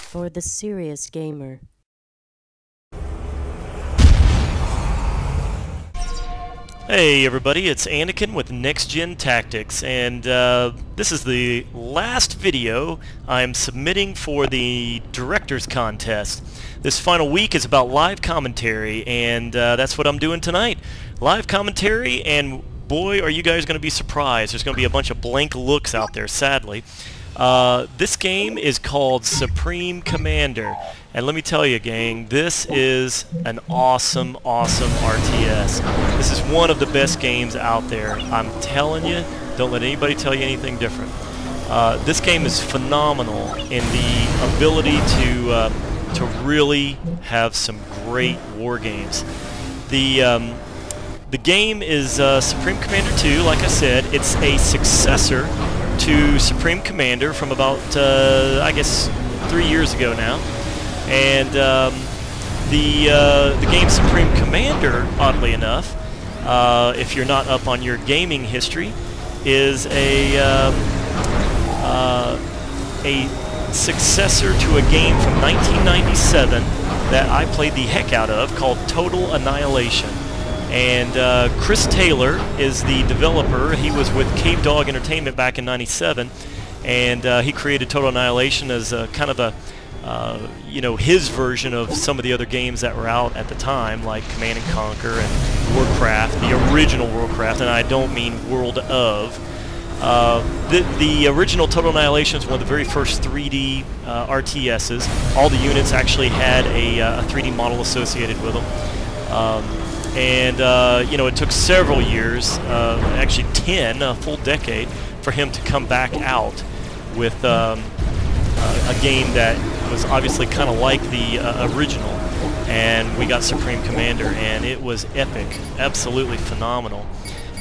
for the serious gamer. Hey everybody, it's Anakinnnn with Next Gen Tactics, and this is the last video I'm submitting for the Directors Contest. This final week is about live commentary, and that's what I'm doing tonight. Live commentary, and boy are you guys going to be surprised. There's going to be a bunch of blank looks out there, sadly. This game is called Supreme Commander, and let me tell you gang, this is an awesome RTS. This is one of the best games out there. I'm telling you, don't let anybody tell you anything different. This game is phenomenal in the ability to really have some great war games. The game is Supreme Commander 2, like I said. It's a successor to Supreme Commander from about, I guess, 3 years ago now. And the game Supreme Commander, oddly enough, if you're not up on your gaming history, is a successor to a game from 1997 that I played the heck out of called Total Annihilation. And Chris Taylor is the developer. He was with Cave Dog Entertainment back in '97, and he created Total Annihilation as a kind of a you know, his version of some of the other games that were out at the time, like Command & Conquer and Warcraft, the original Warcraft, and I don't mean World of. The original Total Annihilation is one of the very first 3D RTSs. All the units actually had a 3D model associated with them. You know, it took several years, actually 10, a full decade, for him to come back out with a game that was obviously kind of like the original. And we got Supreme Commander, and it was epic, absolutely phenomenal.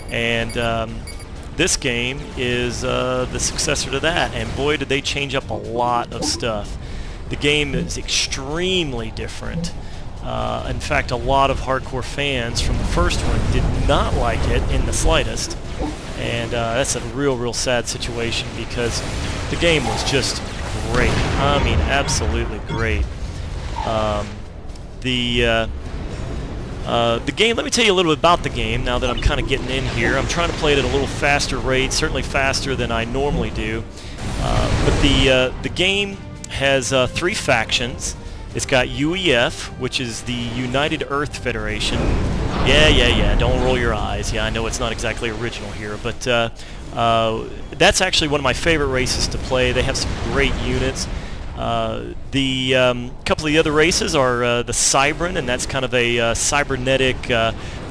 And this game is the successor to that, and boy did they change up a lot of stuff. The game is extremely different. In fact, a lot of hardcore fans from the first one did not like it in the slightest, and that's a real sad situation because the game was just great. I mean, absolutely great. The game, let me tell you a little bit about the game now that I'm kind of getting in here. I'm trying to play it at a little faster rate, certainly faster than I normally do. But the game has 3 factions. It's got UEF, which is the United Earth Federation. Yeah, don't roll your eyes. Yeah, I know it's not exactly original here, but that's actually one of my favorite races to play. They have some great units. The couple of the other races are the Cybran, and that's kind of a cybernetic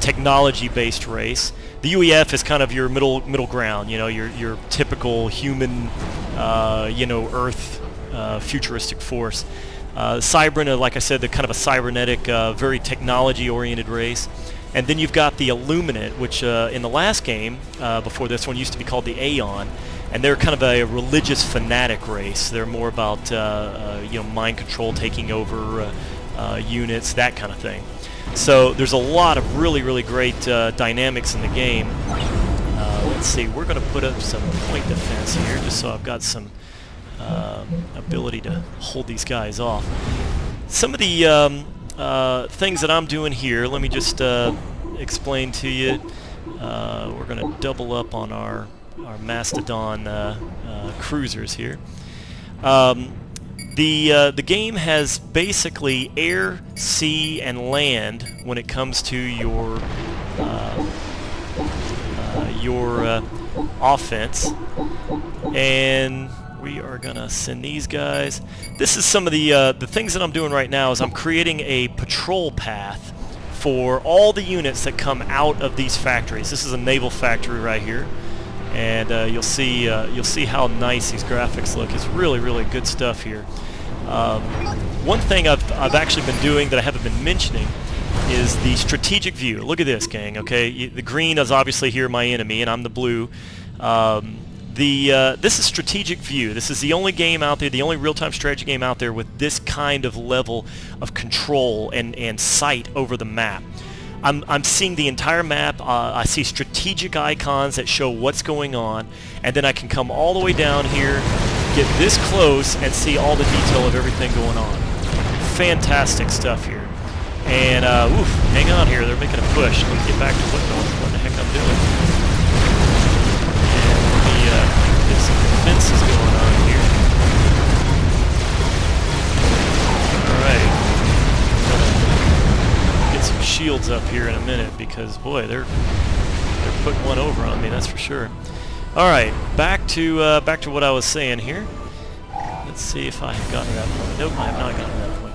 technology-based race. The UEF is kind of your middle ground, you know, your typical human, you know, Earth futuristic force. Cybran, like I said, they're kind of a cybernetic, very technology-oriented race. And then you've got the Illuminate, which in the last game, before this one, used to be called the Aeon. And they're kind of a religious fanatic race. They're more about you know, mind control, taking over units, that kind of thing. So there's a lot of really great dynamics in the game. Let's see, we're going to put up some point defense here, just so I've got some ability to hold these guys off. Some of the things that I'm doing here, let me just explain to you. We're going to double up on our Mastodon cruisers here. The game has basically air, sea, and land when it comes to your offense, and we are gonna send these guys. This is some of the things that I'm doing right now. Is I'm creating a patrol path for all the units that come out of these factories. This is a naval factory right here, and you'll see how nice these graphics look. It's really good stuff here. One thing I've actually been doing that I haven't been mentioning is the strategic view. Look at this, gang. Okay, the green is obviously here my enemy, and I'm the blue. This is strategic view. This is the only game out there, the only real-time strategy game out there with this kind of level of control and sight over the map. I'm seeing the entire map. I see strategic icons that show what's going on, and then I can come all the way down here get this close and see all the detail of everything going on. Fantastic stuff here. And, oof, hang on here. They're making a push. Let me get back to what the heck I'm doing. And let me get some defenses going on here. Alright. Get some shields up here in a minute because, boy, they're putting one over on me, that's for sure. Alright, back to what I was saying here. Let's see if I have gotten to that point. Nope, I have not gotten to that point.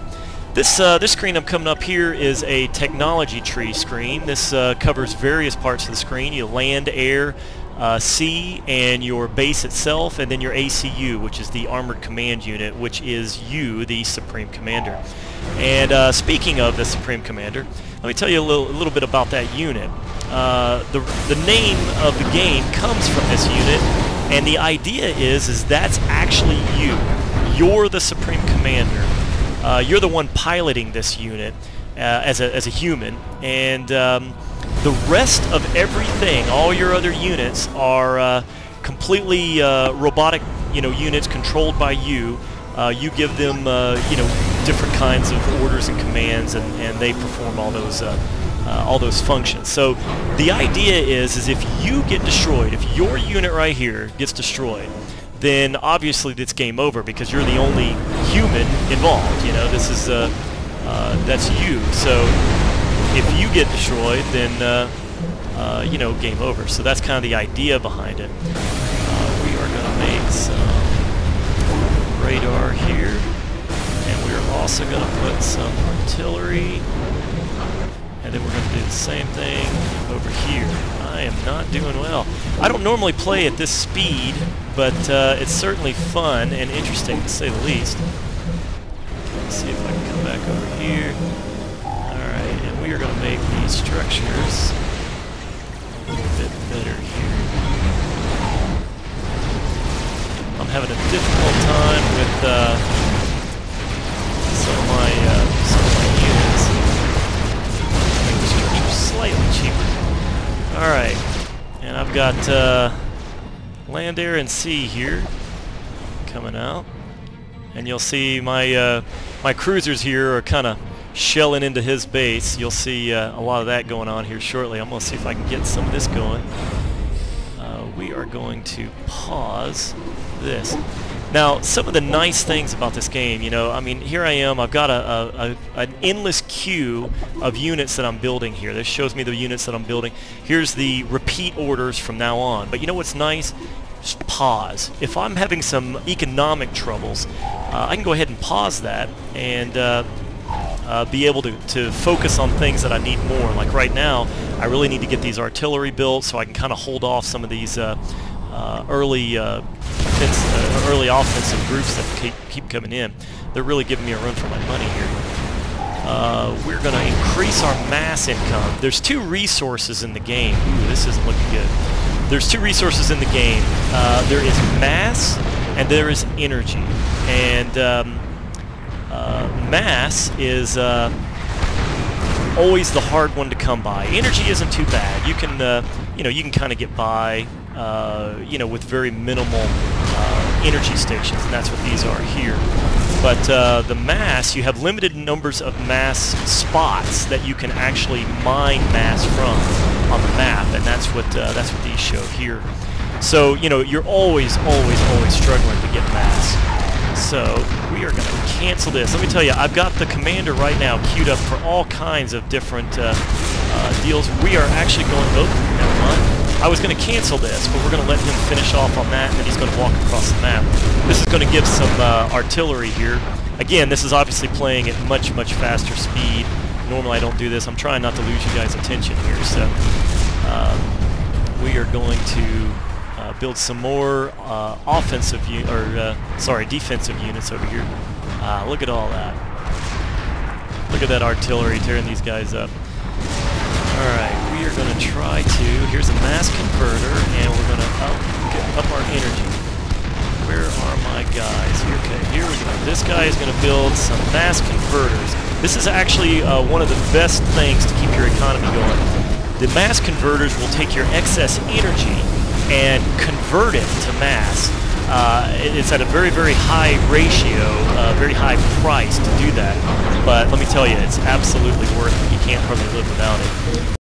This screen I'm coming up here is a technology tree screen. This covers various parts of the screen. You land, air, sea, and your base itself, and then your ACU, which is the Armored Command Unit, which is you, the Supreme Commander. And speaking of the Supreme Commander, let me tell you a little bit about that unit. The name of the game comes from this unit, and the idea is that's actually you. You're the Supreme Commander. You're the one piloting this unit as a human, and the rest of everything, all your other units, are completely robotic, units controlled by you. You give them, different kinds of orders and commands, and they perform all those functions. So the idea is if you get destroyed, if your unit right here gets destroyed, then obviously it's game over because you're the only human involved. This is that's you. So if you get destroyed, then game over. So that's kind of the idea behind it. We are going to make some radar here, and we're also going to put some artillery, and then we're going to do the same thing over here. I am not doing well. I don't normally play at this speed, but it's certainly fun and interesting to say the least. Let's see if I can come back over here. Alright, and we are going to make these structures a little bit better here. I'm having a difficult time with some of my units. Make the structure slightly cheaper. Alright, and I've got land, air, and sea here coming out. And you'll see my my cruisers here are kind of shelling into his base. You'll see a lot of that going on here shortly. I'm going to see if I can get some of this going. We are going to pause this. Now, some of the nice things about this game, I mean, here I am. I've got an endless queue of units that I'm building here. This shows me the units that I'm building. Here's the repeat orders from now on. But you know what's nice? Just pause. If I'm having some economic troubles, I can go ahead and pause that and be able to focus on things that I need more. Like right now, I really need to get these artillery built so I can kind of hold off some of these early offensive groups that keep coming in. They're really giving me a run for my money here. We're going to increase our mass income. There's two resources in the game. Ooh, this isn't looking good. There's two resources in the game. There is mass and there is energy. And mass is always the hard one to come by. Energy isn't too bad. You can you can kind of get by with very minimal energy stations, and that's what these are here. But the mass, you have limited numbers of mass spots that you can actually mine mass from on the map, and that's what these show here. So you're always struggling to get mass. So we are going to cancel this. Let me tell you, I've got the commander right now queued up for all kinds of different deals. We are actually going. Oh, never mind. I was going to cancel this, but we're going to let him finish off on that, and then he's going to walk across the map. This is going to give some artillery here. Again, this is obviously playing at much faster speed. Normally I don't do this. I'm trying not to lose you guys' attention here. So we are going to build some more defensive units over here. Look at all that. Look at that artillery tearing these guys up. Alright, we are going to try to... Here's a mass converter, and we're going to up our energy. Where are my guys? Okay, here we go. This guy is going to build some mass converters. This is actually one of the best things to keep your economy going. The mass converters will take your excess energy and convert it to mass. it's at a very, very high ratio, very high price to do that. But let me tell you, it's absolutely worth it. You can't hardly live without it.